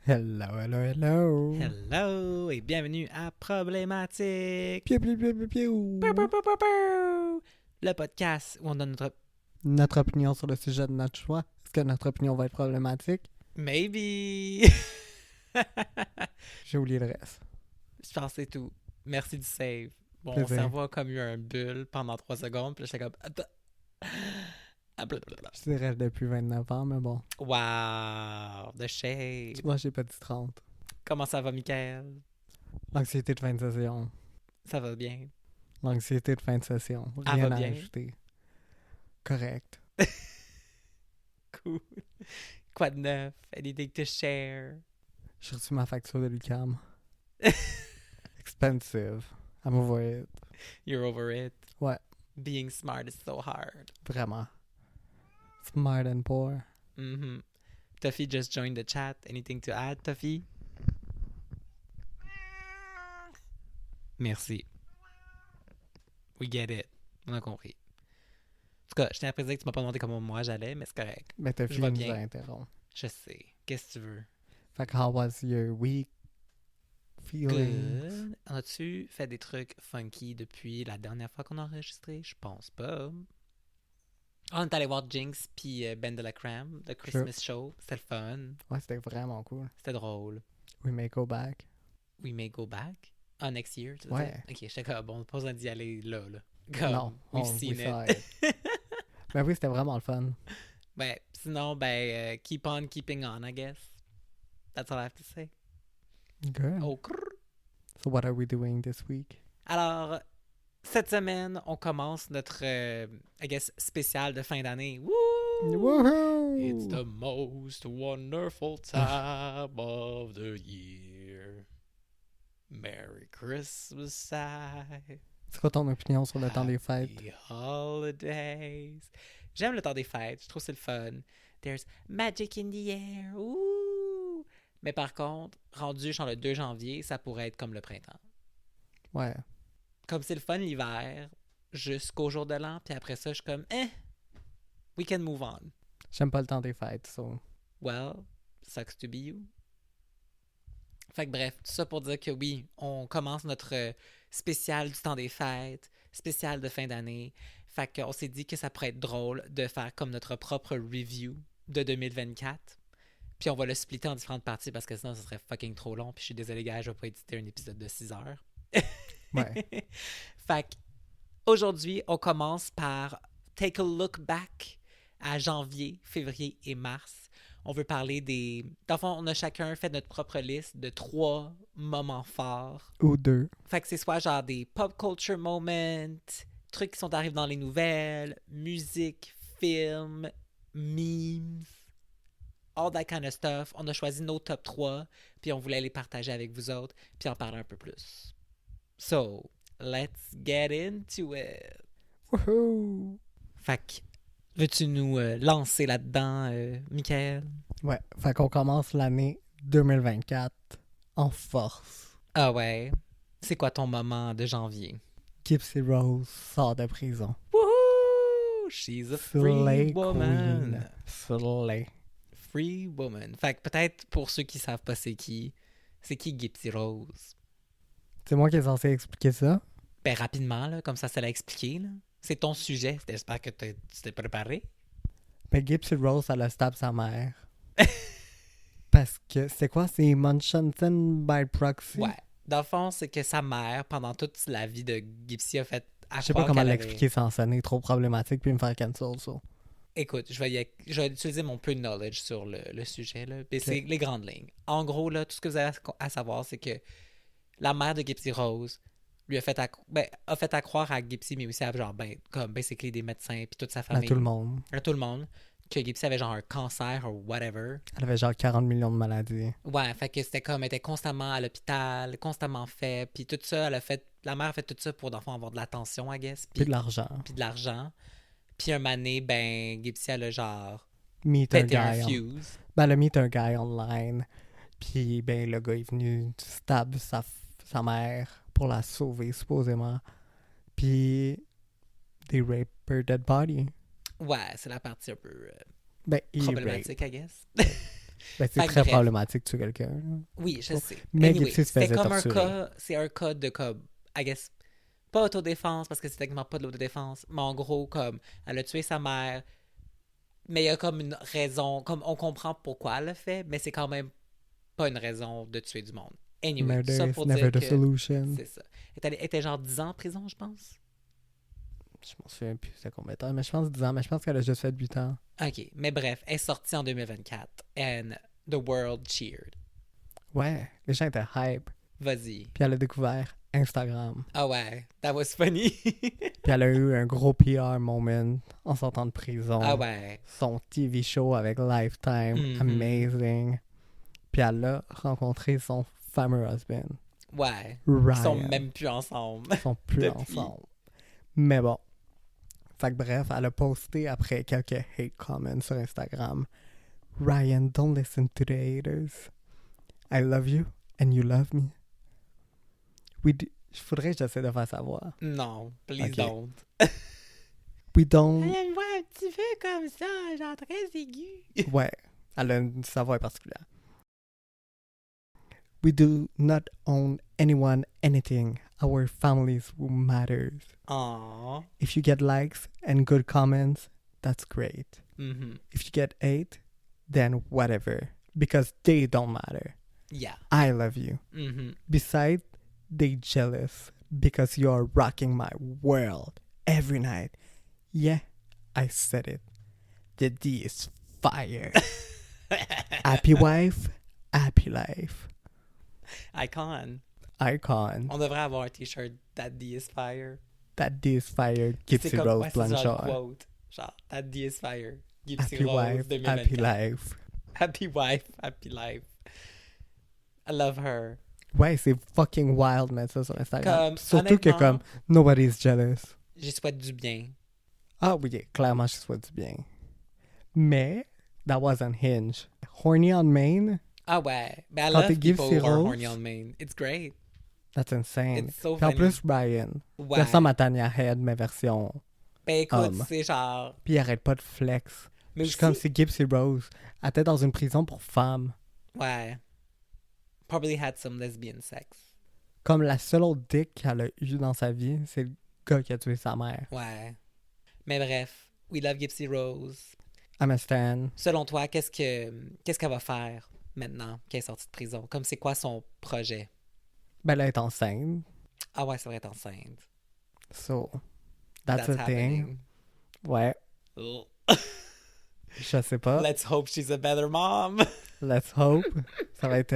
Hello, hello, hello. Hello et bienvenue à Problématique. Piou, piou, piou, piou, piou. Pou, pou, pou, pou, pou. Le podcast où on donne notre Notre opinion sur le sujet de notre choix. Est-ce que notre opinion va être problématique? maybe. J'ai oublié le reste. Je pense que c'est tout. Merci du save. Bon, Plaisir. mon cerveau a comme eu un bulle pendant 3 secondes, puis j'étais comme Je dirais depuis 29 ans, mais bon. wow, the shade. Moi, j'ai pas dit 30. Comment ça va, Mickaël? L'anxiété de fin de session. Ça va bien. L'anxiété de fin de session. Elle Rien va à bien? ajouter. Correct. Cool. Quoi de neuf? Anything to share? J'ai reçu ma facture de l'UQAM. Expensive. I'm over it. You're over it. Ouais. Being smart is so hard. Vraiment. Smart and poor. Mm-hmm. Tuffy just joined the chat. Anything to add, Tuffy? Merci. We get it. On a compris. En tout cas, je tiens à préciser que tu m'as pas demandé comment moi j'allais, mais c'est correct. Mais ta Je fille vais nous bien. a interrompu. Je sais. Qu'est-ce que tu veux? Fait que how was your week? Feelings? Good. As-tu fait des trucs funky depuis la dernière fois qu'on a enregistré? Je pense pas. On est allé voir Jinx puis Ben de la Crème, le Christmas show. C'était le fun. Ouais, c'était vraiment cool. C'était drôle. We may go back. We may go back. Ah, next year, tu veux Ouais. dire? Ok, j'étais comme, bon, pas besoin d'y aller là. Comme, Non, we've we seen saw it. Ben oui, c'était vraiment le fun. Ben, sinon, keep on keeping on, I guess. That's all I have to say. Good. Oh, crrr. So what are we doing this week? Alors, cette semaine, on commence notre, I guess, spécial de fin d'année. Woo! Woohoo! It's the most wonderful time of the year. Merry Christmas, C'est quoi ton opinion sur le temps des fêtes? Happy holidays. J'aime le temps des fêtes. Je trouve que c'est le fun. There's magic in the air. Ouh! Mais par contre, rendu genre le 2 janvier, ça pourrait être comme le printemps. Ouais. Comme c'est le fun l'hiver, jusqu'au jour de l'an, puis après ça, je suis comme, we can move on. J'aime pas le temps des fêtes, so... Well, sucks to be you. Fait que bref, tout ça pour dire que oui, on commence notre spécial du temps des fêtes, spécial de fin d'année. Fait qu'on s'est dit que ça pourrait être drôle de faire comme notre propre review de 2024. Puis on va le splitter en différentes parties parce que sinon, ça serait fucking trop long. Puis je suis désolé, gars, je vais pas éditer un épisode de 6 heures. Ouais. Fait qu'aujourd'hui, on commence par take a look back à janvier, février et mars. On veut parler des... Dans le fond, on a chacun fait notre propre liste de 3 moments forts. Ou 2. Fait que c'est soit genre des pop culture moments, trucs qui sont arrivés dans les nouvelles, musique, films, memes, all that kind of stuff. On a choisi nos top 3, puis on voulait les partager avec vous autres, puis en parler un peu plus. So, let's get into it. Woohoo! Fait que, veux-tu nous lancer là-dedans, Michael? Ouais. Fait qu'on commence l'année 2024 en force. Ah ouais. C'est quoi ton moment de janvier? Gypsy Rose sort de prison. Woohoo! She's a free Slay woman. Queen. Slay. Free woman. Fait que peut-être pour ceux qui savent pas c'est qui Gypsy Rose? C'est moi qui est censé expliquer ça. Ben rapidement, là, comme ça l'a expliqué. Là. C'est ton sujet. J'espère que tu t'es préparé. Mais Gypsy Rose, elle a stab sa mère. Parce que, c'est quoi? C'est Munchausen by proxy? Ouais. Dans le fond, c'est que sa mère, pendant toute la vie de Gypsy, a fait à Je sais pas croire comment qu'elle l'expliquer sans sonner trop problématique puis me faire cancel, ça. Écoute, je vais utiliser mon peu de knowledge sur le sujet. Là. Mais c'est les grandes lignes. En gros, là, tout ce que vous avez à savoir, c'est que la mère de Gypsy Rose lui a fait à croire à Gypsy, mais aussi à genre, comme basically des médecins puis toute sa À famille. tout le monde. À tout le monde. Que Gypsy avait genre un cancer ou whatever. Elle avait genre 40 millions de maladies. Ouais, fait que c'était comme, elle était constamment à l'hôpital, constamment faible. Puis tout ça, la mère a fait tout ça pour, dans le fond, avoir de l'attention, I guess. Puis de l'argent. Puis de l'argent. Puis un mané, Gypsy, elle a genre Meet un pété un guy. fuse. Ben, elle a meet un guy online. Puis, ben, le gars est venu stab sa mère pour la sauver, supposément. Puis, they rape her dead body. Ouais, c'est la partie un peu Ben, il rape. problématique, I guess. Ben, c'est Fait que très bref. problématique de tuer quelqu'un. Là. Oui, je sais. Mais Anyway, Gypsy se c'était faisait comme torturer. c'est un cas de comme, I guess, pas autodéfense parce que c'est techniquement pas de l'autodéfense, mais en gros, comme, elle a tué sa mère, mais il y a comme une raison, comme on comprend pourquoi elle l'a fait, mais c'est quand même pas une raison de tuer du monde. Anyway, tout ça Murder is pour never dire the que solution. c'est ça. Elle était genre 10 ans en prison, je pense. Je m'en souviens plus c'est combien de temps, mais je pense 10 ans, mais je pense qu'elle a juste fait 8 ans. Ok, mais bref, elle est sortie en 2024 and the world cheered. Ouais, les gens étaient hype. Vas-y. Puis elle a découvert Instagram. Ah ouais, that was funny. Puis elle a eu un gros PR moment en sortant de prison. Ah ouais. Son TV show avec Lifetime, Mhm. amazing. Puis elle a rencontré son fameux husband, Ouais. Ryan. Ils sont même plus ensemble. Ils sont plus Depuis. ensemble. Mais bon. Fait que bref, elle a posté après quelques hate comments sur Instagram. Ryan, don't listen to the haters. I love you and you love me. Faudrait que j'essaie de faire sa voix. Non, please Ok. don't. We don't... Elle a une voix un petit peu comme ça, genre très aiguë. Ouais, elle a sa voix particulière. We do not own anyone anything. Our families who matters. Aww. If you get likes and good comments, that's great. Mhm. If you get hate, then whatever. Because they don't matter. Yeah. I love you. Mhm. Besides, they jealous because you are rocking my world every night. Yeah, I said it. The D is fire. Happy wife, happy life. Icon. Icon. On devrait avoir un t-shirt That D is fire. That D is fire. C'est Gypsy comme, Rose ouais, c'est genre Blanchard. le quote. Genre, That D is fire. Gypsy Happy Rose wife, 2024. happy life. Happy wife, happy life. I love her. Ouais, c'est fucking wild mettre ça sur Instagram. Comme, Surtout que honnêtement, comme nobody's jealous. j'y souhaite du bien. Ah oui, clairement, je souhaite du bien. Mais, that wasn't Hinge. Horny on Main, Ah ouais. But I Quand love t'es people Gypsy who are Rose, horny on main. It's great. that's insane. It's so Puis en funny. plus, Ryan. Ouais. Il ressemble à Tanya Head, mais version Ben écoute, homme. c'est genre... Puis il arrête pas de flex. Mais Je suis comme aussi- si Gypsy Rose était dans une prison pour femmes. Ouais. Probably had some lesbian sex. Comme la seule autre dick qu'elle a eue dans sa vie, c'est le gars qui a tué sa mère. Ouais. Mais bref, we love Gypsy Rose. I'm a stan. Selon toi, qu'est-ce qu'elle va faire maintenant qu'elle est sortie de prison? Comme c'est quoi son projet? Ben, elle est enceinte. Ah ouais, c'est vrai, elle est enceinte. So, that's a thing. happening. Ouais, Ugh. je sais pas. Let's hope she's a better mom. Let's hope. Ça va être...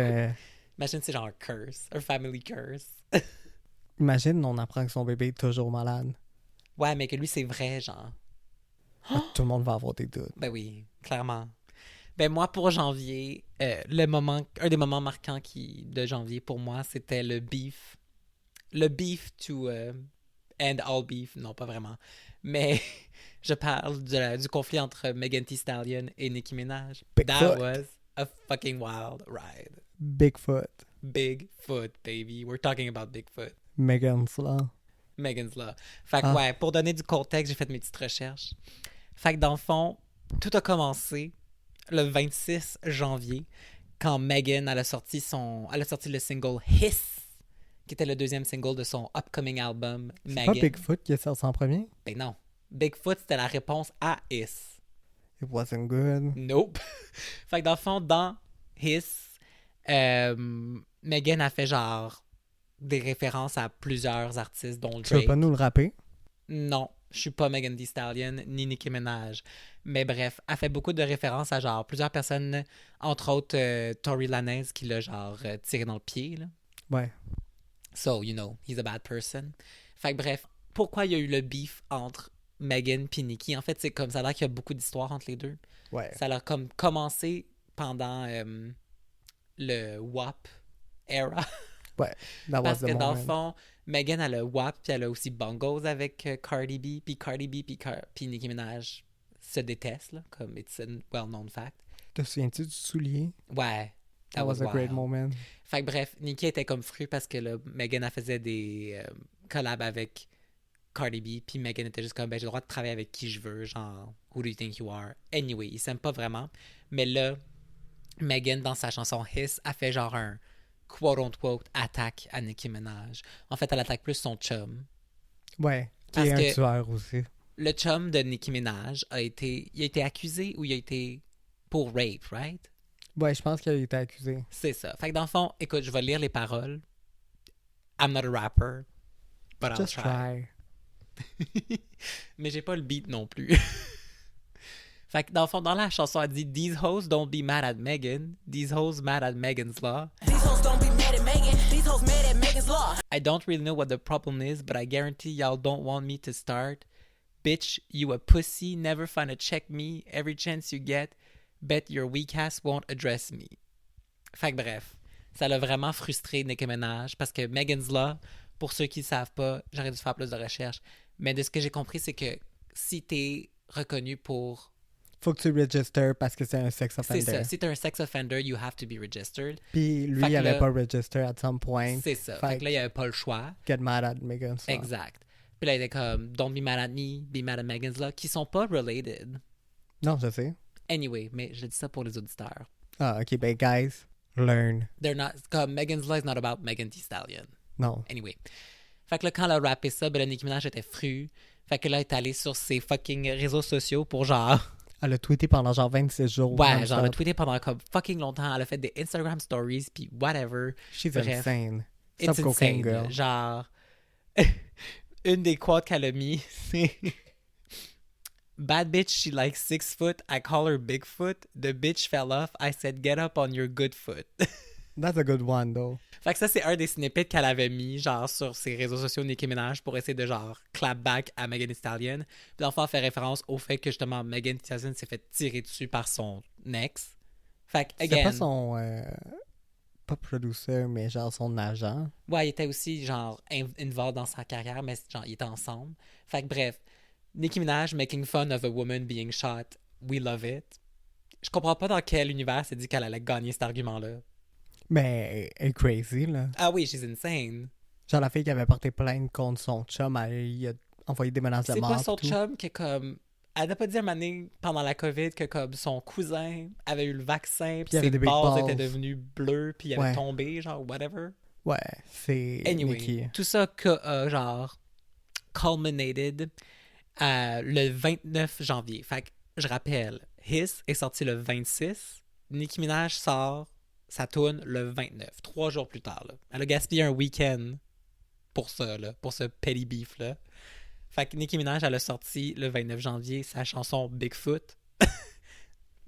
Imagine c'est genre un curse, un family curse. Imagine, on apprend que son bébé est toujours malade. Ouais, mais que lui, c'est vrai, genre. Tout le monde va avoir des doutes. Ben oui, clairement. Ben moi, pour janvier, un des moments marquants de janvier pour moi, c'était le beef. Le beef to end all beef. Non, pas vraiment. Mais je parle du conflit entre Megan Thee Stallion et Nicki Minaj. That Bigfoot. was a fucking wild ride. Bigfoot. Bigfoot, baby. We're talking about Bigfoot. Megan's Law. Megan's Law. Fait que Ah. ouais, pour donner du contexte, j'ai fait mes petites recherches. Fait que dans le fond, tout a commencé le 26 janvier quand Megan elle a sorti le single Hiss, qui était le deuxième single de son upcoming album C'est Megan. pas Bigfoot qui est sorti en premier? Ben non. Bigfoot, c'était la réponse à Hiss. It wasn't good. Nope. Fait que dans le fond, dans Hiss, Megan a fait genre des références à plusieurs artistes, dont Tu veux Drake. pas nous le rapper? Non, je suis pas Megan Thee Stallion ni Nicki Minaj. Mais bref, elle fait beaucoup de références à genre plusieurs personnes, entre autres Tory Lanez qui l'a genre tiré dans le pied. Là. Ouais. So, you know, he's a bad person. Fait que bref, pourquoi il y a eu le beef entre Megan et Nicki? En fait, c'est comme ça a l'air qu'il y a beaucoup d'histoires entre les deux. Ouais. Ça a comme commencé pendant le WAP era. Ouais. That was Parce the que dans le moment. fond, Megan, elle a WAP, puis elle a aussi Bongos avec Cardi B, puis Cardi B, puis Nicki Minaj se détestent, là, comme it's a well-known fact. Te souviens-tu du soulier? Ouais. That was a great wild. moment. Fait que bref, Nicki était comme fru parce que là, Megan, elle faisait des collabs avec Cardi B, puis Megan était juste comme, ben, j'ai le droit de travailler avec qui je veux, genre, who do you think you are? Anyway, ils s'aiment pas vraiment. Mais là, Megan, dans sa chanson Hiss, a fait genre un quote-unquote attaque à Nicki Minaj. En fait, elle attaque plus son chum. Ouais, qui Parce est un que tueur aussi. le chum de Nicki Minaj il a été accusé ou il a été pour rape, right? Ouais, je pense qu'il a été accusé. C'est ça. Fait que dans le fond, écoute, je vais lire les paroles. I'm not a rapper, but I'll Just try. try. Mais j'ai pas le beat non plus. Fait que dans le fond, dans la chanson, elle dit These hoes don't be mad at Megan. These hoes mad at Megan's law. These hoes don't be mad at Megan. These hoes mad at Megan's law. I don't really know what the problem is, but I guarantee y'all don't want me to start. Bitch, you a pussy, never find a check me. Every chance you get, bet your weak ass won't address me. Fait que bref, ça l'a vraiment frustré Nicki Minaj parce que Megan's Law, pour ceux qui ne savent pas, j'aurais dû faire plus de recherches, mais de ce que j'ai compris, c'est que si t'es reconnu pour... Faut que tu register parce que c'est un sex offender. C'est ça, si t'es un sex offender, you have to be registered. Puis lui, Fait que il avait là- pas register at some point. C'est ça. Fait Fait que là, il n'y avait pas le choix. Get mad at Megan. ça. Exact. Puis là, il était comme Don't be mad at me, be mad at Megan's Law, qui sont pas related. Non, je sais. Anyway, mais je dis ça pour les auditeurs. Ah, ok, ben guys, learn. They're not... Comme Megan's Law is not about Megan Thee Stallion. Non. Anyway. Fait que là, quand elle a rappé ça, ben là, Nicki Minaj était fru. Fait que là, elle est allée sur ses fucking réseaux sociaux pour genre... Elle a tweeté pendant genre 26 jours. Ouais, non-stop. genre, elle a tweeté pendant comme fucking longtemps. Elle a fait des Instagram stories, puis whatever. She's Bref. insane. It's Stop cocaine, insane. girl. Genre... Une des quotes qu'elle a mis, c'est... Bad bitch, she like 6 foot. I call her Bigfoot. The bitch fell off. I said, get up on your good foot. That's a good one, though. Fait que ça, c'est un des snippets qu'elle avait mis, genre, sur ses réseaux sociaux Nicki Minaj pour essayer de, genre, clap back à Megan Thee Stallion. Puis dans le fond, elle fait référence au fait que, justement, Megan Thee Stallion s'est fait tirer dessus par son ex. Fait que, C'est again... pas son... pas producer, mais genre son agent. Ouais, il était aussi, genre, involved dans sa carrière, mais, genre, ils étaient ensemble. Fait que, bref, Nicki Minaj making fun of a woman being shot. We love it. Je comprends pas dans quel univers c'est dit qu'elle allait gagner cet argument-là. Mais elle est crazy, là. Ah oui, she's insane. Genre la fille qui avait porté plainte contre son chum, elle a envoyé des menaces de C'est mort. pas son tout. chum qui est comme... Elle n'a pas dit à un moment donné, pendant la COVID, que comme son cousin avait eu le vaccin, puis il y avait ses des big balls balls. étaient devenus bleus, puis il avait Ouais. tombé, genre, whatever. Ouais, c'est Anyway, Nicki. tout ça genre, culminated le 29 janvier. Fait que, je rappelle, Hiss est sorti le 26, Nicki Minaj sort sa tune le 29, 3 jours plus tard. Là. Elle a gaspillé un week-end pour ça, là, pour ce petty beef-là. Fait que Nicki Minaj, elle a sorti le 29 janvier sa chanson Bigfoot.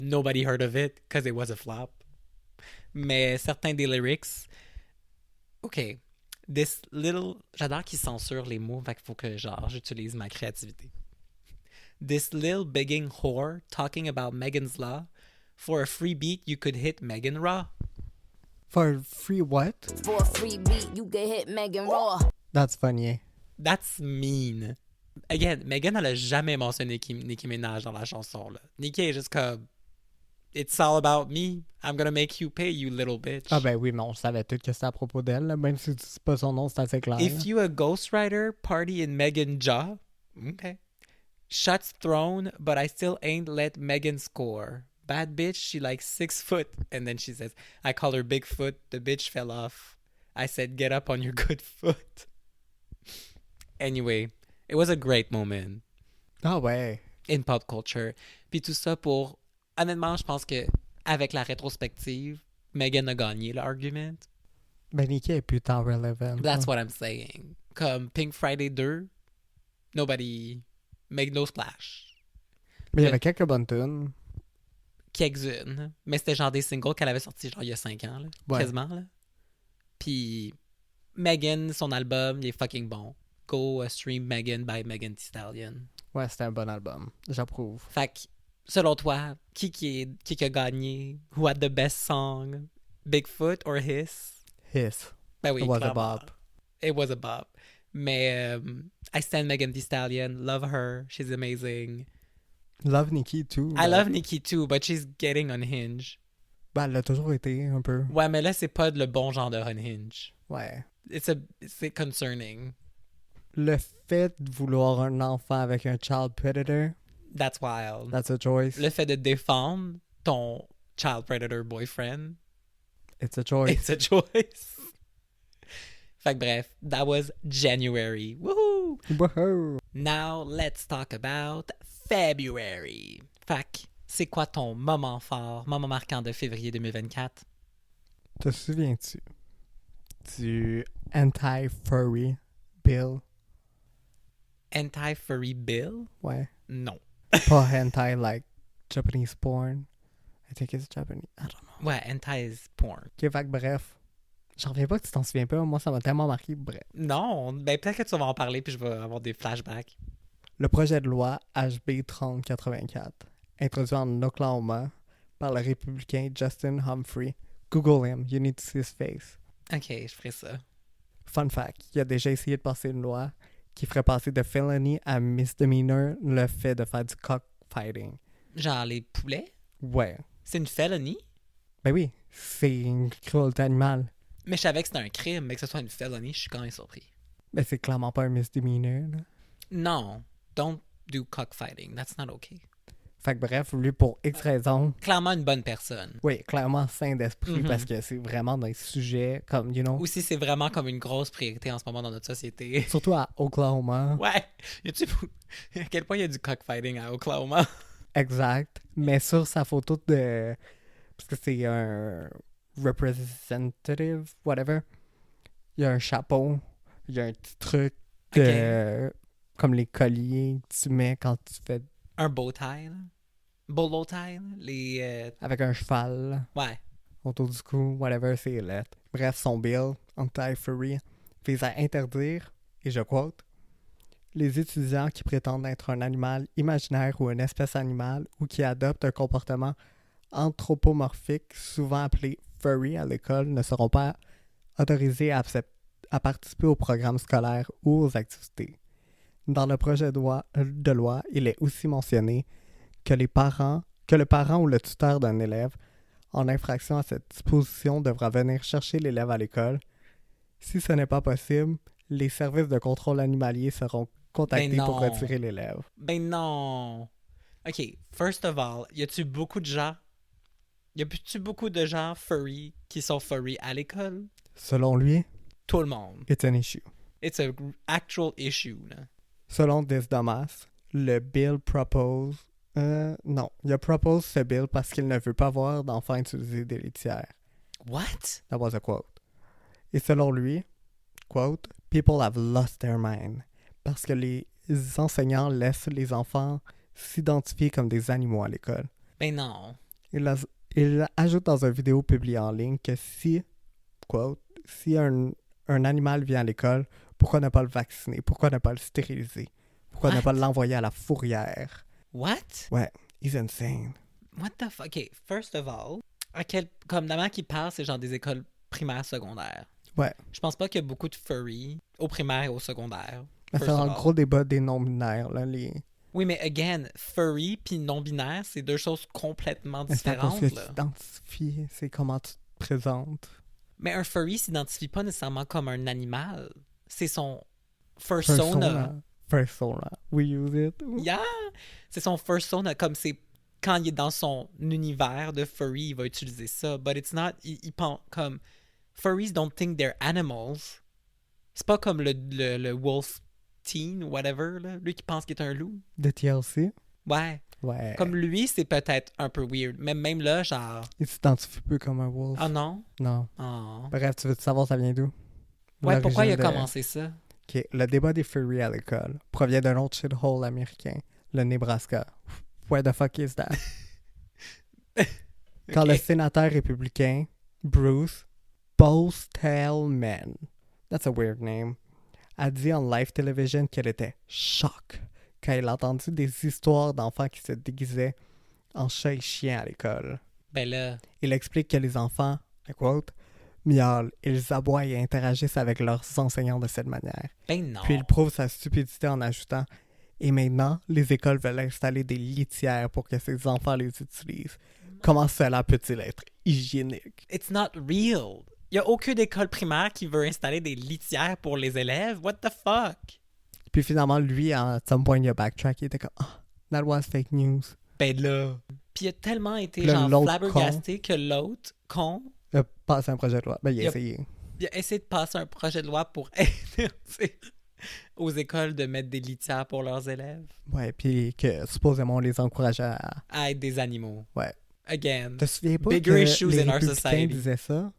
Nobody heard of it because it was a flop. Mais certains des lyrics... OK. This little... J'adore qu'ils censurent les mots, fait qu'il faut que, genre, j'utilise ma créativité. This little begging whore talking about Megan's Law. For a free beat, you could hit Megan Raw. For free what? For a free beat, you can hit Megan Raw. That's funny. That's mean. Again, Megan, elle a jamais mentionné Nicki Minaj dans la chanson, là. Nicki est juste comme... It's all about me. I'm gonna make you pay, you little bitch. Ah ben oui, mais on savait tout que c'était à propos d'elle, là. Même si c'est pas son nom, c'est assez clair. If you a ghostwriter, party in Megan jaw. Okay. Shots thrown, but I still ain't let Megan score. Bad bitch, she like 6 foot. And then she says, I call her Bigfoot. The bitch fell off. I said, get up on your good foot. Anyway, it was a great moment Ah ouais. in pop culture. Puis tout ça pour... Honnêtement, je pense que avec la rétrospective, Megan a gagné l'argument. Ben Nicki est plus tant relevant. That's what I'm saying. Comme Pink Friday 2, nobody make no splash. Mais il y avait quelques bonnes tunes. Quelques-unes. Mais c'était genre des singles qu'elle avait sortis genre il y a 5 ans, là, Ouais. quasiment. Là. Puis Megan, son album, il est fucking bon. Go stream Megan by Megan Thee Stallion. Ouais, c'était un bon album. J'approuve. Fait que, selon toi, qui a gagné? Who had the best song? Bigfoot or Hiss? Hiss. Ben oui, It was a clairement. bop. It was a bop. Mais I stand Megan Thee Stallion. Love her. She's amazing. Love Nicki too. I but- love Nicki too, but she's getting unhinged. Ben, elle l'a toujours été, un peu. Ouais, mais là, c'est pas le bon genre de unhinge. Ouais. C'est concerning. Le fait de vouloir un enfant avec un child predator, That's wild. that's a choice. Le fait de défendre ton child predator boyfriend. It's a choice. It's a choice. Fait que bref, that was January. Woohoo! Woohoo! Now, let's talk about February. Fait que, c'est quoi ton moment fort, moment marquant de février 2024? Te souviens-tu du anti-furry bill? Anti-furry bill? Ouais. Non. Pas hentai like Japanese porn. I think it's Japanese. I don't know. Ouais, anti is porn. Ok, fait que bref. J'en reviens pas que tu t'en souviens pas. Moi, ça m'a tellement marqué. Bref. Non, ben peut-être que tu vas en parler puis je vais avoir des flashbacks. Le projet de loi HB 3084, introduit en Oklahoma par le républicain Justin Humphrey. Google him. You need to see his face. Ok, je ferai ça. Fun fact, il a déjà essayé de passer une loi qui ferait passer de felony à misdemeanor le fait de faire du cockfighting. Genre les poulets? Ouais. C'est une felony? Ben oui, c'est une cruauté animale. Mais je savais que c'était un crime, mais que ce soit une felony, je suis quand même surpris. Ben c'est clairement pas un misdemeanor, là. Non, don't do cockfighting. That's not okay. Fait que bref, lui, pour X raisons, Clairement une bonne personne. oui, clairement sain d'esprit Mhm. parce que c'est vraiment dans les sujets comme, you know, Ou si c'est vraiment comme une grosse priorité en ce moment dans notre société. surtout à Oklahoma. Ouais. Y a-tu... À quel point il y a du cockfighting à Oklahoma? Exact. Mais sur sa photo de. Parce que c'est un representative, whatever. Il y a un chapeau. Il y a un petit truc de. Comme les colliers que tu mets quand tu fais. Un bow tie, là. Bolo tie, là. Les... Avec un cheval Ouais. autour du cou, whatever, c'est lettre. Bref, son bill, anti-furry, vise à interdire, et je quote, les étudiants qui prétendent être un animal imaginaire ou une espèce animale ou qui adoptent un comportement anthropomorphique, souvent appelé furry à l'école, ne seront pas autorisés à participer au programme scolaire ou aux activités. Dans le projet de loi, il est aussi mentionné que le parent ou le tuteur d'un élève en infraction à cette disposition devra venir chercher l'élève à l'école. Si ce n'est pas possible, les services de contrôle animalier seront contactés Ben pour non. retirer l'élève. Ben non. OK, first of all, y a-tu beaucoup de gens... Y a-tu beaucoup de gens furry qui sont furry à l'école? Selon lui, Tout le monde. it's an issue. It's a actual issue, là. Selon Des Damas, le bill propose... non, il a propose ce bill parce qu'il ne veut pas voir d'enfants utiliser des litières. What? That was a quote. Et selon lui, quote, people have lost their mind. Parce que les enseignants laissent les enfants s'identifier comme des animaux à l'école. Ben non. Il ajoute dans une vidéo publiée en ligne que si, quote, si un animal vient à l'école, pourquoi ne pas le vacciner? Pourquoi ne pas le stériliser? Pourquoi ne What? pas l'envoyer à la fourrière? What? Ouais, he's insane. What the fuck? OK, first of all, comme la manière qu'il parle, c'est genre des écoles primaires, secondaires. Ouais. Je pense pas qu'il y a beaucoup de furry au primaire et au secondaire. Mais first c'est of un all. gros débat des non-binaires, là, les... Oui, mais again, furry puis non-binaire, c'est deux choses complètement Mais c'est à cause différentes. que tu Là. t'identifies, c'est comment tu te présentes. Mais un furry s'identifie pas nécessairement comme un animal. C'est son fursona. Persona. We use it. Yeah! C'est son fursona. Comme c'est quand il est dans son univers de furry, il va utiliser ça. But it's not. Il pense comme. Furries don't think they're animals. C'est pas comme le wolf teen, whatever, là. Lui qui pense qu'il est un loup. De TLC. Ouais. Ouais. Comme lui, c'est peut-être un peu weird. Mais même là, genre. Il s'identifie peu comme un wolf. Ah non? Non. Oh. Bref, tu veux savoir ça vient d'où? Ouais, pourquoi il a L'origine de- commencé ça? Ok, le débat des furries à l'école provient d'un autre shithole américain, le Nebraska. Where the fuck is that? Quand le Ok. sénateur républicain Bruce Postelman, that's a weird name, a dit en live television qu'elle était choc quand elle a entendu des histoires d'enfants qui se déguisaient en chat et chien à l'école. Ben là. Il explique que les enfants, I quote, miaulent, ils aboient et interagissent avec leurs enseignants de cette manière. Ben non. Puis il prouve sa stupidité en ajoutant « Et maintenant, les écoles veulent installer des litières pour que ces enfants les utilisent. Comment cela peut-il être hygiénique? It's not real. Il y a aucune école primaire qui veut installer des litières pour les élèves. What the fuck? » Puis finalement, lui, à some point, il a backtrack. Il était comme « Ah, that was fake news. Ben là. Puis il a tellement été, Puis là, genre, l'autre flabbergasté que l'autre, con, Il a passé un projet de loi. Ben, il a Il a- essayé. il a essayé de passer un projet de loi pour interdire aux écoles de mettre des litières pour leurs élèves Ouais, puis que supposément on les encourageait à... à être des animaux. Ouais. Again. Te souviens pas Bigger que issues les in our républicains society. disaient ça?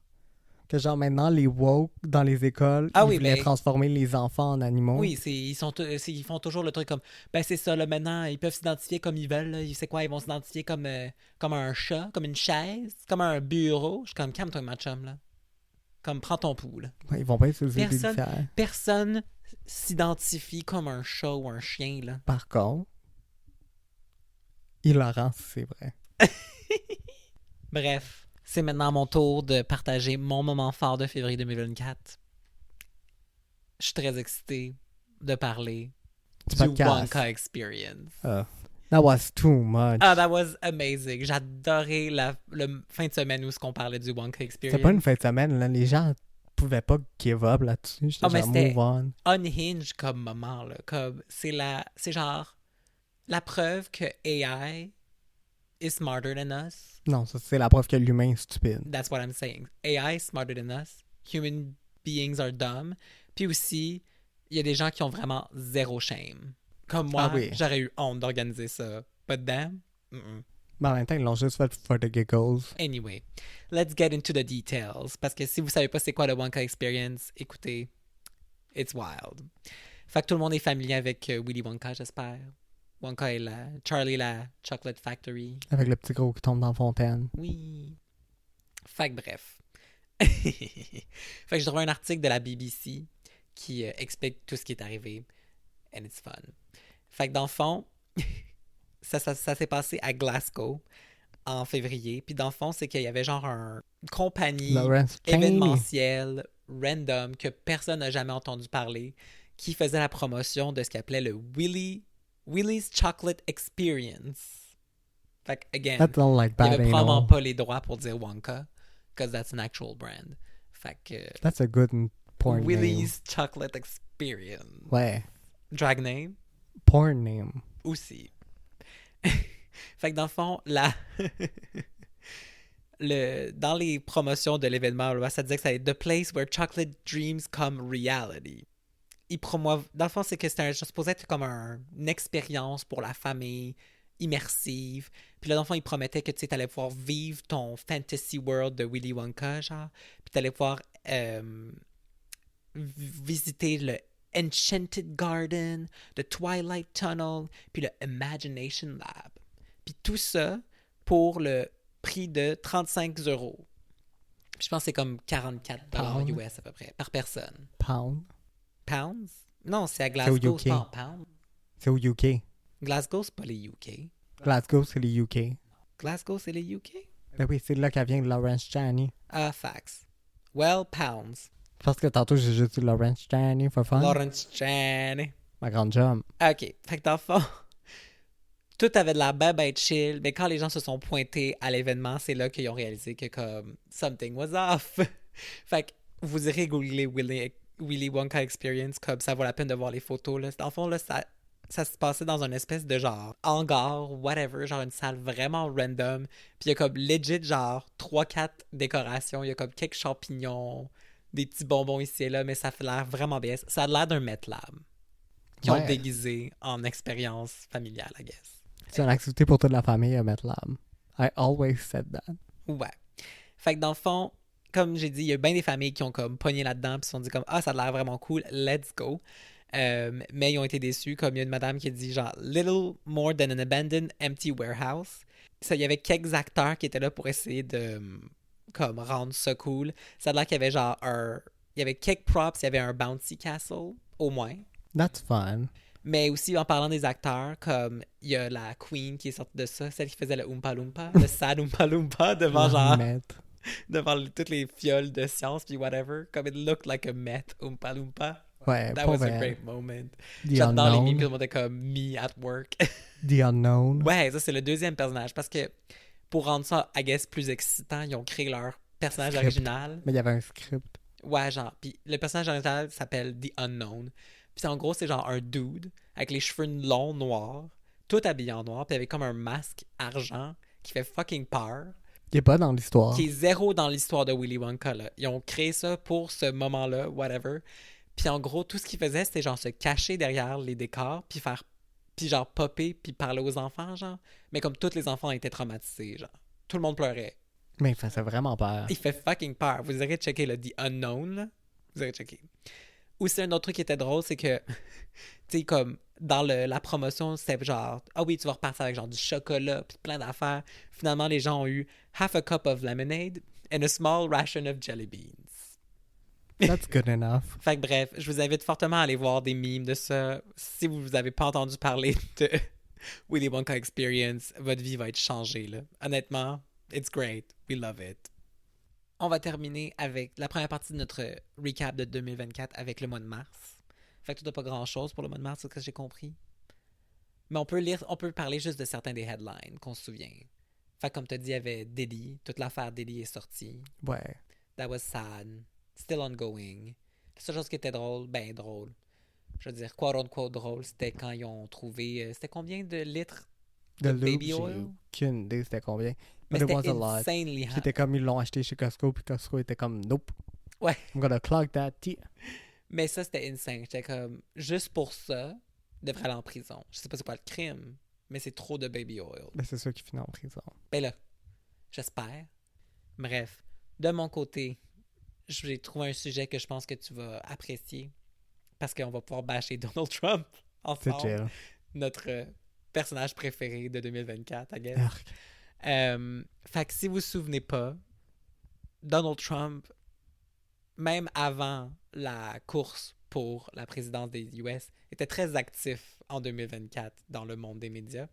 Que genre maintenant, les woke dans les écoles, Ah ils oui, voulaient mais- transformer les enfants en animaux. Oui, ils font toujours le truc comme, ben c'est ça, là, maintenant, ils peuvent s'identifier comme ils veulent, là. C'est quoi, ils vont s'identifier comme un chat, comme une chaise, comme un bureau. Je suis comme, calme-toi, ma chum, là. Comme, prends ton pouls, là. Ouais, ils vont pas utiliser des Personne- litières. Personne s'identifie comme un chat ou un chien, là. Par contre, hilarant, si c'est vrai. Bref, c'est maintenant mon tour de partager mon moment fort de février 2024. Je suis très excitée de parler Du du podcast. Wonka Experience. That was too much. Ah, that was amazing. J'adorais le fin de semaine où on parlait du Wonka Experience. C'était pas une fin de semaine, là. Les gens pouvaient pas give up là-dessus. J'étais Ah, mais genre, c'était- move on. Unhinged comme moment, là. Comme, c'est genre la preuve que AI is smarter than us. Non, ça, c'est la preuve que l'humain est stupide. That's what I'm saying. AI is smarter than us. Human beings are dumb. Puis aussi, il y a des gens qui ont vraiment zéro shame. Comme moi, Ah oui. j'aurais eu honte d'organiser ça. But them, mm-mm. Mais en même temps, ils l'ont juste fait for the giggles. Anyway, let's get into the details. Parce que si vous savez pas c'est quoi le Wonka Experience, écoutez, it's wild. Fait que tout le monde est familier avec Willy Wonka, j'espère. Wonka et Charlie la Chocolate Factory. Avec le petit gros qui tombe dans la fontaine. Oui. Fait que bref. Fait que j'ai trouvé un article de la BBC qui explique tout ce qui est arrivé. And it's fun. Fait que dans le fond, ça s'est passé à Glasgow en février. Puis dans le fond, c'est qu'il y avait genre une compagnie Lawrence Chaney. événementielle random que personne n'a jamais entendu parler qui faisait la promotion de ce qu'il appelait le Willy's Chocolate Experience. Fait que, again, That don't like il bad avait probablement anal. pas les droits pour dire Wonka, because that's an actual brand. Fait que That's a good porn Willy's Chocolate Experience. name. Ouais. Drag name Porn name. aussi. Fait que dans le fond, dans les promotions de l'événement, là, ça disait que c'était The Place Where Chocolate Dreams Come Reality. Ils promouvent. Dans le fond, c'est que c'était supposé être comme une expérience pour la famille, immersive. Puis là, dans le fond, ils promettaient que tu allais pouvoir vivre ton fantasy world de Willy Wonka, genre. Puis tu allais pouvoir visiter le Enchanted Garden, le Twilight Tunnel, puis le Imagination Lab. Puis tout ça pour le prix de 35 €. Puis je pense que c'est comme 44 Pound. US à peu près, par personne. Pound. Pounds? Non, c'est à au Glasgow, UK. c'est pas en pounds. C'est au UK. Glasgow, c'est pas les UK. Glasgow, c'est les UK. Glasgow, c'est les UK? Ben oui, c'est là qu'elle vient de Lawrence Chaney. Ah, facts. Well, pounds. Parce que tantôt, j'ai juste dit Lawrence Chaney for fun. Lawrence Chaney. Ma grande job. OK. Fait que dans le fond, tout avait de la bête chill, mais quand les gens se sont pointés à l'événement, c'est là qu'ils ont réalisé que comme something was off. Fait que vous irez googler Willy Wonka Experience, comme ça vaut la peine de voir les photos. Là. Dans le fond, là, ça se passait dans une espèce de genre hangar, whatever, genre une salle vraiment random. Puis il y a comme legit genre 3-4 décorations. Il y a comme quelques champignons, des petits bonbons ici et là, mais ça fait l'air vraiment bien. Ça a l'air d'un MetLab qui ont Ouais. déguisé en expérience familiale, I guess. C'est une activité pour toute la famille à MetLab. I always said that. Ouais. Fait que dans le fond, comme j'ai dit, il y a bien des familles qui ont comme pogné là-dedans puis se sont dit comme « Ah, ça a l'air vraiment cool, let's go ». Mais ils ont été déçus, comme il y a une madame qui a dit genre « Little more than an abandoned empty warehouse ». Ça, il y avait quelques acteurs qui étaient là pour essayer de comme rendre ça cool. Ça a l'air qu'il y avait genre il y avait quelques props, il y avait un bouncy castle, au moins. That's fun. Mais aussi, en parlant des acteurs, comme il y a la Queen qui est sortie de ça, celle qui faisait le Oompa Loompa, le sad Oompa Loompa devant genre, Met. devant toutes les fioles de science puis whatever, comme it looked like a Met Oompa Loompa. Ouais, That pas was a vrai. great moment. The J'adore les memes, Unknown. tout le monde était comme me at work. The Unknown. Ouais, ça c'est le deuxième personnage parce que pour rendre ça, I guess, plus excitant, ils ont créé leur personnage Script. original. Mais il y avait un script. Ouais, genre. Puis le personnage original s'appelle The Unknown. Puis en gros, c'est genre un dude avec les cheveux longs noirs, tout habillé en noir, puis avec comme un masque argent qui fait fucking peur, Il est pas dans l'histoire. qui est zéro dans l'histoire de Willy Wonka, là. Ils ont créé ça pour ce moment-là, whatever. Puis en gros, tout ce qu'ils faisaient, c'était genre se cacher derrière les décors, puis genre popper, puis parler aux enfants, genre. Mais comme tous les enfants étaient traumatisés, genre. Tout le monde pleurait. Mais il faisait vraiment peur. Il fait fucking peur. Vous irez checker le The Unknown, là. Vous irez checker. Aussi, un autre truc qui était drôle, c'est que, tu sais, comme dans la promotion, c'était genre, ah oui, tu vas repartir avec genre du chocolat, puis plein d'affaires. Finalement, les gens ont eu half a cup of lemonade and a small ration of jelly beans. That's good enough. Fait que bref, je vous invite fortement à aller voir des memes de ça. Si vous n'avez pas entendu parler de Willy Wonka Experience, votre vie va être changée, là. Honnêtement, it's great. We love it. On va terminer avec la première partie de notre recap de 2024 avec le mois de mars. Fait que tout n'a pas grand-chose pour le mois de mars, c'est ce que j'ai compris. Mais on peut parler juste de certains des headlines qu'on se souvient. Fait que comme tu as dit, il y avait Diddy. Toute l'affaire Diddy est sortie. Ouais. That was sad. Still ongoing. La seule chose qui était drôle, je veux dire, quote-unquote drôle, c'était quand ils ont trouvé... c'était combien de litres De de Loop, baby j'ai oil? aucune idée c'était combien. Mais But it c'était was a lot. insanely high. C'était comme ils l'ont acheté chez Costco, puis Costco était comme nope. Ouais. I'm gonna clog that tea. Mais ça, c'était insane. J'étais comme, juste pour ça, il devrait aller en prison. Je sais pas c'est quoi le crime, mais c'est trop de baby oil. Ben, c'est ça qui finit en prison. Ben là, j'espère. Bref, de mon côté, j'ai trouvé un sujet que je pense que tu vas apprécier parce qu'on va pouvoir bâcher Donald Trump C'est ensemble. chill. Notre personnage préféré de 2024, I guess. Arc. Fait que si vous vous souvenez pas, Donald Trump, même avant la course pour la présidence des US, était très actif en 2024 dans le monde des médias.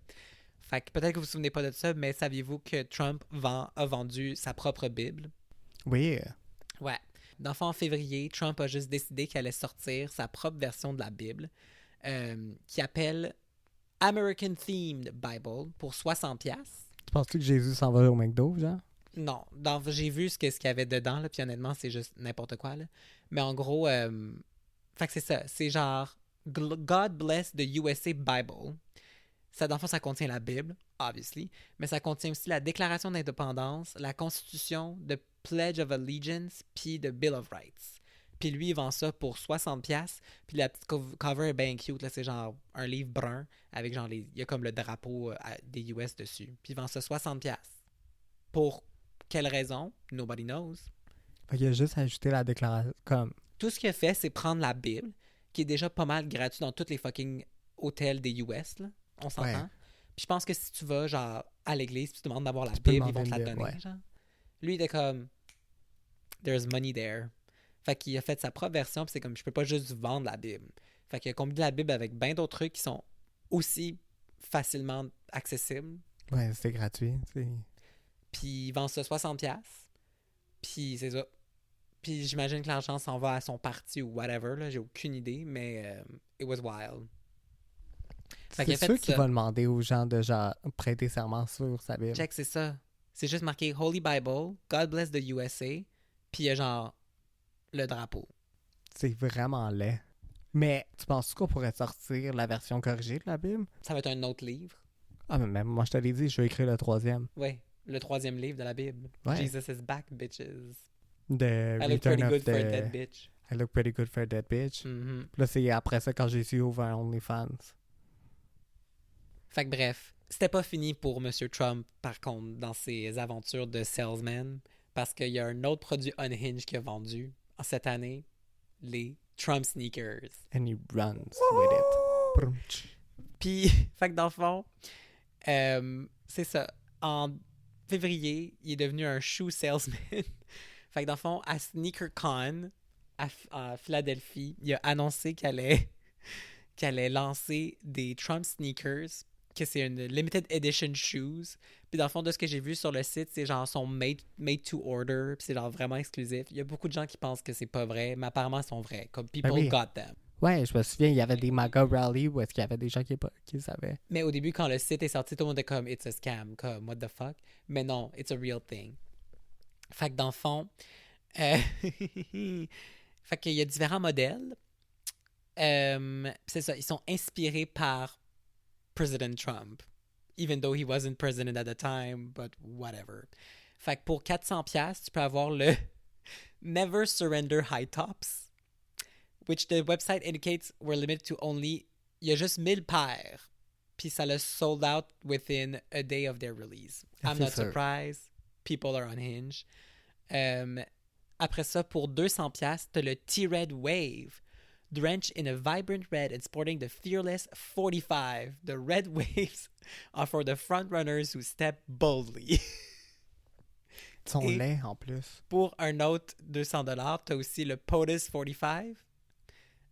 Fait que peut-être que vous vous souvenez pas de ça, mais saviez-vous que Trump a vendu sa propre Bible? Oui. Ouais. Dans le fond, en février, Trump a juste décidé qu'il allait sortir sa propre version de la Bible, qui appelle American Themed Bible pour 60$. Tu penses-tu que Jésus s'en va au McDo, genre? Non, j'ai vu ce qu'il y avait dedans, là, puis honnêtement, c'est juste n'importe quoi. Là. Mais en gros, fait que c'est ça. C'est genre God Bless the USA Bible. Ça, dans le fond, ça contient la Bible, obviously, mais ça contient aussi la Déclaration d'indépendance, la Constitution, the Pledge of Allegiance, puis the Bill of Rights. Puis lui, il vend ça pour 60$. Puis la petite cover est bien cute. Là, c'est genre un livre brun avec genre il y a comme le drapeau des US dessus. Puis il vend ça 60$. Pour quelle raison? Nobody knows. Fait qu'il a juste ajouté la déclaration comme... Tout ce qu'il a fait, c'est prendre la Bible, qui est déjà pas mal gratuite dans tous les fucking hôtels des US, là. On s'entend? Ouais. Puis je pense que si tu vas, genre, à l'église, puis tu demandes d'avoir la Tu peux Bible, ils vont demander te la une donner, Bible, ouais. genre. Lui, il était comme... There's money there. Fait qu'il a fait sa propre version, puis c'est comme, je peux pas juste vendre la Bible. Fait qu'il a combiné la Bible avec bien d'autres trucs qui sont aussi facilement accessibles. Ouais, c'était gratuit. Puis il vend ça 60$. Puis c'est ça. Puis j'imagine que l'argent s'en va à son parti ou whatever, là. J'ai aucune idée, mais it was wild. Fait qu'il C'est a fait sûr qu'il ça. va demander aux gens de genre prêter serment sur sa Bible. Check, c'est ça. C'est juste marqué Holy Bible, God bless the USA, puis il y a genre le drapeau. C'est vraiment laid. Mais tu penses qu'on pourrait sortir la version corrigée de la Bible? Ça va être un autre livre. Ah, mais même moi, je te l'ai dit, je vais écrire le 3e. Ouais, le 3e livre de la Bible. Ouais. Jesus is back, bitches. The I look Return pretty of good the... for a dead bitch. I look pretty good for a dead bitch. Mhm. Puis là, c'est après ça quand j'ai su ouvrir OnlyFans. Fait que bref, c'était pas fini pour Monsieur Trump, par contre, dans ses aventures de salesman, parce qu'il y a un autre produit Unhinged qui a vendu en cette année, les Trump sneakers. And he runs with it. Brum, tch. Puis, fait que dans le fond, c'est ça. En février, il est devenu un shoe salesman. Fait que dans le fond, à SneakerCon, à Philadelphie, il a annoncé qu'il allait lancer des Trump sneakers, que c'est une limited edition shoes. Puis dans le fond, de ce que j'ai vu sur le site, c'est genre son made to order, puis c'est genre vraiment exclusif. Il y a beaucoup de gens qui pensent que c'est pas vrai, mais apparemment ils sont vrais. Comme people oui. got them. Ouais, je me souviens, il y avait des MAGA rally où est-ce qu'il y avait des gens qui savaient. Mais au début, quand le site est sorti, tout le monde était comme it's a scam, comme what the fuck. Mais non, it's a real thing. Fait que dans le fond, fait qu'il y a différents modèles. C'est ça, ils sont inspirés par President Trump. even though he wasn't president at the time, but whatever. Fait que pour 400$, tu peux avoir le Never Surrender High Tops, which the website indicates were limited to only, il y a juste 1000 paires, puis ça l'a sold out within a day of their release. I'm C'est not sûr. surprised. People are on Hinge. Après ça, pour 200$, t'as le T-Red Wave, drenched in a vibrant red and sporting the fearless 45. The red waves are for the front runners who step boldly. Ils sont Et- laids en plus. Pour un autre 200$, t'as aussi le POTUS 45.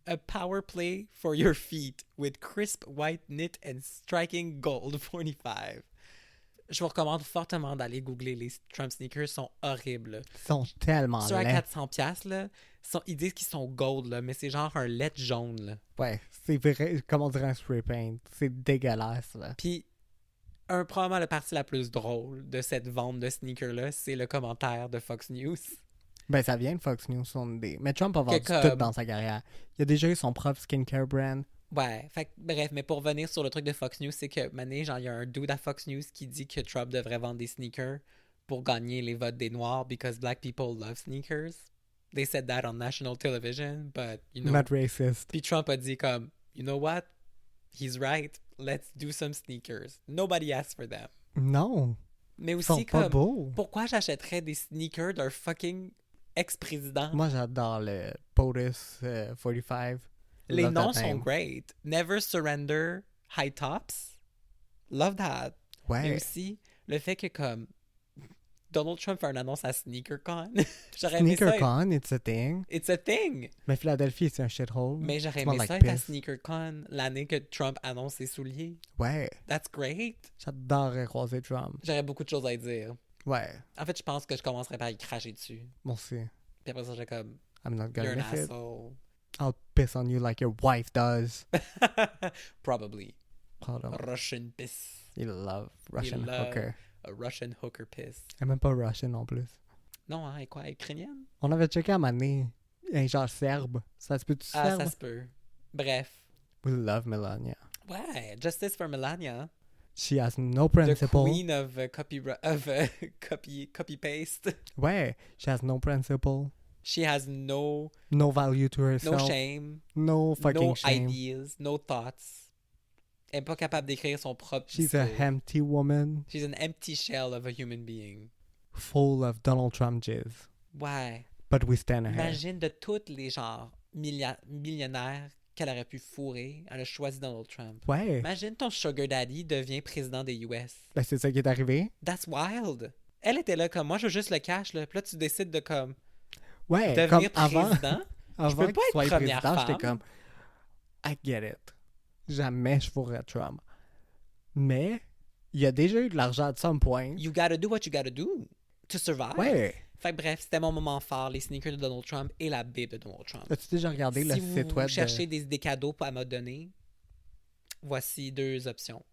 A power play for your feet with crisp white knit and striking gold 45. Je vous recommande fortement d'aller googler les Trump sneakers, sont horribles. Ils sont tellement Sur à laids. 400$, là, ils disent qu'ils sont gold, là, mais c'est genre un lait jaune. Là. Ouais, c'est vrai, comme on dirait un spray paint. C'est dégueulasse, là. Puis, probablement la partie la plus drôle de cette vente de sneakers-là, c'est le commentaire de Fox News. Ben, ça vient de Fox News. Mais Trump a vendu comme- tout dans sa carrière. Il a déjà eu son propre skincare brand. Ouais, fait que, bref, mais pour revenir sur le truc de Fox News, c'est que, mané, genre, il y a un dude à Fox News qui dit que Trump devrait vendre des sneakers pour gagner les votes des Noirs because black people love sneakers. They said that on national television, but, you know. Not racist. Puis Trump a dit comme, you know what? He's right. Let's do some sneakers. Nobody asked for them. Non, Mais ils sont aussi pas comme, beaux. pourquoi j'achèterais des sneakers d'un fucking ex-président? Moi, j'adore le POTUS 45. Les Love that noms sont name. great. Never Surrender High Tops. Love that. Mais Ouais. aussi, le fait que comme Donald Trump fait une annonce à SneakerCon. J'aurais aimé ça. SneakerCon, it's a thing. It's a thing. Mais Philadelphie, c'est un shithole. Mais j'aurais Smell aimé like ça être à piss. SneakerCon l'année que Trump annonce ses souliers. Ouais, That's great. j'adorerais croiser Trump. J'aurais beaucoup de choses à dire. Ouais, En fait, je pense que je commencerais par y cracher dessus. moi aussi. Puis après ça, j'ai comme, I'm not you're gonna an miss it. asshole. I'll piss on you like your wife does. Probably. Pardon. Russian piss. You love Russian love- hooker. A Russian hooker piss. Elle est même pas Russian en plus. Non, hein, et quoi, ukrainienne? On avait checké à un moment donné. Un genre serbe. Ça se peut-tu Ah, serbe? ça se peut. Bref. We love Melania. Ouais, justice for Melania. She has no The principle. queen of copy paste. Ouais, she has no principle. She has no No value to herself. shame, No fucking no shame. ideas, no thoughts. Elle n'est pas capable d'écrire son propre She's a discours. empty woman She's an empty shell of a human being. full of Donald Trump jizz. Ouais. But we stand her. Imagine de toutes les genres millionnaires qu'elle aurait pu fourrer, elle a choisi Donald Trump. Ouais, Imagine ton sugar daddy devient président des US. ben, c'est ça qui est arrivé. That's wild. Elle était là comme, moi je veux juste le cash, là. Puis là tu décides de comme Ouais, devenir comme avant, président. avant peux pas qu'il être soit première président, j'étais femme. comme, I get it. Jamais je fourrais Trump. Mais, il y a déjà eu de l'argent à some point. You gotta do what you gotta do to survive. Ouais. Fait que bref, c'était mon moment fort, les sneakers de Donald Trump et la Bible de Donald Trump. As-tu déjà regardé le Si vous site web cherchez de... des cadeaux à me donner, voici deux options.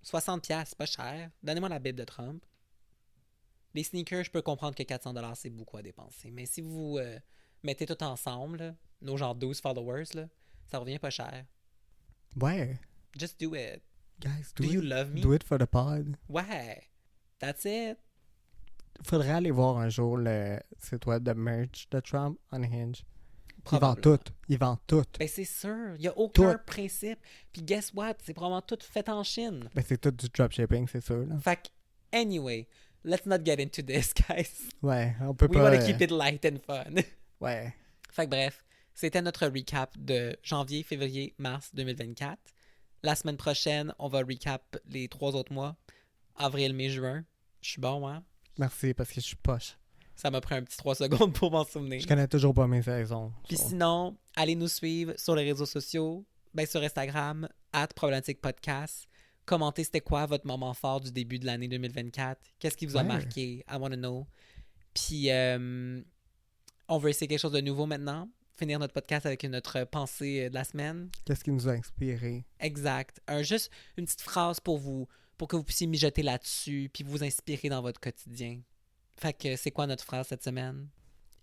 60$, pas cher. Donnez-moi la Bible de Trump. Les sneakers, je peux comprendre que 400$, c'est beaucoup à dépenser. Mais si vous mettez tout ensemble, là, nos genre 12 followers, là, ça revient pas cher. Ouais. Just do it. Guys, Do you love me? do it for the pod. Ouais. That's it. Faudrait aller voir un jour le site web de merch de Trump on Hinge. Il vend Probablement. tout. Il vend tout. Ben c'est sûr. Il n'y a aucun Tout. principe. Puis guess what? C'est probablement tout fait en Chine. Ben, c'est tout du dropshipping, c'est sûr. Là. Fait que, anyway, let's not get into this, guys. Ouais, on peut We pas... want to keep it light and fun. Ouais. Fait que bref, c'était notre recap de janvier, février, mars 2024. La semaine prochaine, on va recap les 3 autres mois. Avril, mai, juin. Je suis bon, hein? Merci, parce que je suis poche. Ça m'a pris un petit 3 secondes pour m'en souvenir. Je connais toujours pas mes saisons. Puis so. sinon, allez nous suivre sur les réseaux sociaux, ben sur Instagram, @problématique-podcast. Commentez c'était quoi votre moment fort du début de l'année 2024. Qu'est-ce qui vous a Ouais. marqué? I want to know. Puis, on veut essayer quelque chose de nouveau maintenant. Finir notre podcast avec notre pensée de la semaine. Qu'est-ce qui nous a inspiré? Exact. Juste une petite phrase pour que vous puissiez mijoter là-dessus puis vous inspirer dans votre quotidien. Fait que c'est quoi notre phrase cette semaine?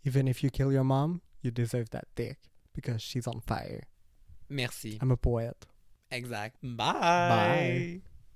Even if you kill your mom, you deserve that dick. Because she's on fire. Merci. I'm a poet. Exact. Bye.